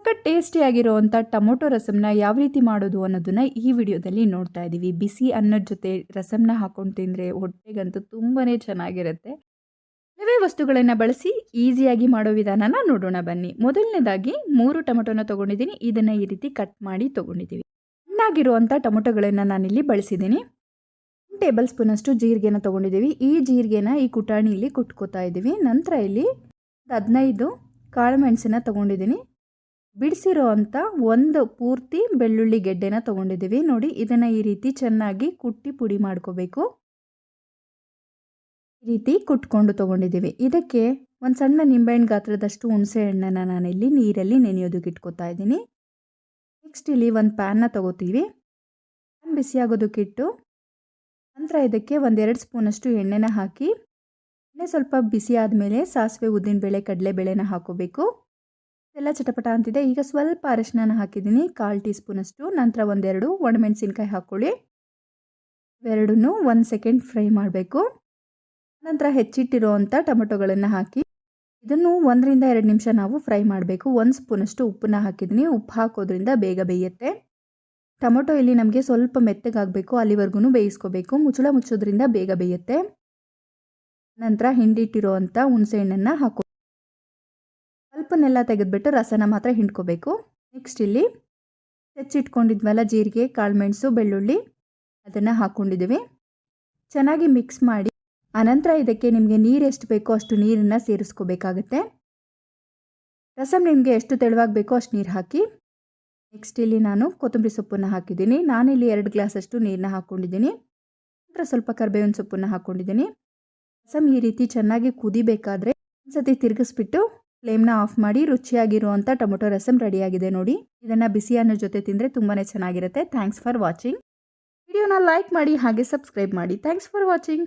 ಸಖತ್ ಟೇಸ್ಟಿಯಾಗಿರುವಂಥ ಟೊಮೊಟೊ ರಸಮ್ನ ಯಾವ ರೀತಿ ಮಾಡೋದು ಅನ್ನೋದನ್ನು ಈ ವಿಡಿಯೋದಲ್ಲಿ ನೋಡ್ತಾ ಇದ್ದೀವಿ. ಬಿಸಿ ಅನ್ನದ ಜೊತೆ ರಸಮ್ನ ಹಾಕೊಂಡು ತಿಂದರೆ ಹೊಟ್ಟೆಗಂತೂ ತುಂಬಾ ಚೆನ್ನಾಗಿರುತ್ತೆ. ಕೆಲವೇ ವಸ್ತುಗಳನ್ನು ಬಳಸಿ ಈಸಿಯಾಗಿ ಮಾಡೋ ವಿಧಾನನ ನೋಡೋಣ ಬನ್ನಿ. ಮೊದಲನೇದಾಗಿ 3 ಟೊಮೊಟೊನ ತೊಗೊಂಡಿದ್ದೀನಿ. ಇದನ್ನು ಈ ರೀತಿ ಕಟ್ ಮಾಡಿ ತೊಗೊಂಡಿದ್ದೀವಿ. ಹಣ್ಣಾಗಿರುವಂಥ ಟೊಮೊಟೊಗಳನ್ನು ನಾನಿಲ್ಲಿ ಬಳಸಿದ್ದೀನಿ. 1 ಟೇಬಲ್ ಸ್ಪೂನಷ್ಟು ಜೀರಿಗೆನ ತೊಗೊಂಡಿದ್ದೀವಿ. ಈ ಜೀರಿಗೆನ ಈ ಕುಟಾಣಿಯಲ್ಲಿ ಕುಟ್ಕೋತಾ ಇದ್ದೀವಿ. ನಂತರ ಇಲ್ಲಿ 15 ಕಾಳು ಮೆಣಸನ್ನ ತೊಗೊಂಡಿದ್ದೀನಿ. ಬಿಡಿಸಿರೋ ಅಂಥ ಒಂದು ಪೂರ್ತಿ ಬೆಳ್ಳುಳ್ಳಿ ಗೆಡ್ಡೆನ ತೊಗೊಂಡಿದ್ದೀವಿ. ನೋಡಿ, ಇದನ್ನು ಈ ರೀತಿ ಚೆನ್ನಾಗಿ ಕುಟ್ಟಿ ಪುಡಿ ಮಾಡ್ಕೋಬೇಕು. ಈ ರೀತಿ ಕುಟ್ಕೊಂಡು ತೊಗೊಂಡಿದ್ದೀವಿ. ಇದಕ್ಕೆ ಒಂದು ಸಣ್ಣ ನಿಂಬೆಹಣ್ಣು ಗಾತ್ರದಷ್ಟು ಹುಣಸೆ ಹಣ್ಣನ್ನು ನಾನಿಲ್ಲಿ ನೀರಲ್ಲಿ ನೆನೆಯೋದಕ್ಕೆ ಇಟ್ಕೋತಾ ಇದ್ದೀನಿ. ನೆಕ್ಸ್ಟ್ ಇಲ್ಲಿ ಒಂದು ಪ್ಯಾನ್ನ ತೊಗೋತೀವಿ. ಪ್ಯಾನ್ ಬಿಸಿಯಾಗೋದಕ್ಕಿಟ್ಟು ನಂತರ ಇದಕ್ಕೆ 1-2 ಸ್ಪೂನಷ್ಟು ಎಣ್ಣೆನ ಹಾಕಿ, ಎಣ್ಣೆ ಸ್ವಲ್ಪ ಬಿಸಿ ಆದಮೇಲೆ ಸಾಸಿವೆ, ಉದ್ದಿನಬೇಳೆ, ಕಡಲೆಬೇಳೆನ ಹಾಕೋಬೇಕು. ಎಲ್ಲ ಚಟಪಟ ಅಂತಿದೆ. ಈಗ ಸ್ವಲ್ಪ ಅರಿಶಿನ ಹಾಕಿದ್ದೀನಿ, 1/4 ಟೀ ಸ್ಪೂನಷ್ಟು. ನಂತರ 1-2 ಒಣಮೆಣಸಿನ್ಕಾಯಿ ಹಾಕ್ಕೊಳ್ಳಿ. ಇವೆರಡನ್ನೂ 1 ಸೆಕೆಂಡ್ ಫ್ರೈ ಮಾಡಬೇಕು. ನಂತರ ಹೆಚ್ಚಿಟ್ಟಿರುವಂಥ ಟೊಮೊಟೊಗಳನ್ನು ಹಾಕಿ ಇದನ್ನು 1-2 ನಿಮಿಷ ನಾವು ಫ್ರೈ ಮಾಡಬೇಕು. 1 ಸ್ಪೂನಷ್ಟು ಉಪ್ಪನ್ನ ಹಾಕಿದ್ದೀನಿ. ಉಪ್ಪು ಹಾಕೋದ್ರಿಂದ ಬೇಗ ಬೇಯುತ್ತೆ. ಟೊಮೊಟೊ ಇಲ್ಲಿ ನಮಗೆ ಸ್ವಲ್ಪ ಮೆತ್ತಗಾಗಬೇಕು, ಅಲ್ಲಿವರೆಗೂ ಬೇಯಿಸ್ಕೋಬೇಕು. ಮುಚ್ಚಳ ಮುಚ್ಚೋದ್ರಿಂದ ಬೇಗ ಬೇಯುತ್ತೆ. ನಂತರ ಹಿಂಡಿಟ್ಟಿರುವಂಥ ಹುಣಸೆ ಹಣ್ಣನ್ನು ಹಾಕೋ, ಸ್ವಲ್ಪನೆಲ್ಲ ತೆಗೆದುಬಿಟ್ಟು ರಸನ ಮಾತ್ರ ಹಿಂಡ್ಕೋಬೇಕು. ನೆಕ್ಸ್ಟ್ ಇಲ್ಲಿ ಹೆಚ್ಚಿಟ್ಕೊಂಡಿದ್ವಲ್ಲ ಜೀರಿಗೆ, ಕಾಳುಮೆಣಸು, ಬೆಳ್ಳುಳ್ಳಿ, ಅದನ್ನು ಹಾಕ್ಕೊಂಡಿದ್ದೀವಿ. ಚೆನ್ನಾಗಿ ಮಿಕ್ಸ್ ಮಾಡಿ ಅನಂತರ ಇದಕ್ಕೆ ನಿಮಗೆ ನೀರು ಎಷ್ಟು ಬೇಕೋ ಅಷ್ಟು ನೀರನ್ನು ಸೇರಿಸ್ಕೋಬೇಕಾಗತ್ತೆ. ರಸಮ್ ನಿಮಗೆ ಎಷ್ಟು ತೆಳುವಾಗಿ ಬೇಕೋ ಅಷ್ಟು ನೀರು ಹಾಕಿ. ನೆಕ್ಸ್ಟ್ ಇಲ್ಲಿ ನಾನು ಕೊತ್ತಂಬರಿ ಸೊಪ್ಪನ್ನು ಹಾಕಿದ್ದೀನಿ. ನಾನಿಲ್ಲಿ 2 ಗ್ಲಾಸಷ್ಟು ನೀರನ್ನ ಹಾಕ್ಕೊಂಡಿದ್ದೀನಿ. ನಂತರ ಸ್ವಲ್ಪ ಕರಿಬೇವಿನ ಸೊಪ್ಪನ್ನು ಹಾಕ್ಕೊಂಡಿದ್ದೀನಿ. ರಸಮ್ ಈ ರೀತಿ ಚೆನ್ನಾಗಿ ಕುದಿಬೇಕಾದ್ರೆ ಒಂದ್ಸತಿ ತಿರುಗಿಸ್ಬಿಟ್ಟು ಫ್ಲೇಮ್ನ ಆಫ್ ಮಾಡಿ. ರುಚಿಯಾಗಿರುವಂಥ ಟೊಮೊಟೊ ರಸಮ್ ರೆಡಿಯಾಗಿದೆ ನೋಡಿ. ಇದನ್ನು ಬಿಸಿ ಅನ್ನೋ ಜೊತೆ ತಿಂದರೆ ತುಂಬಾ ಚೆನ್ನಾಗಿರುತ್ತೆ. Thanks for watching. ವಿಡಿಯೋನ ಲೈಕ್ ಮಾಡಿ ಹಾಗೆ ಸಬ್ಸ್ಕ್ರೈಬ್ ಮಾಡಿ. Thanks for watching.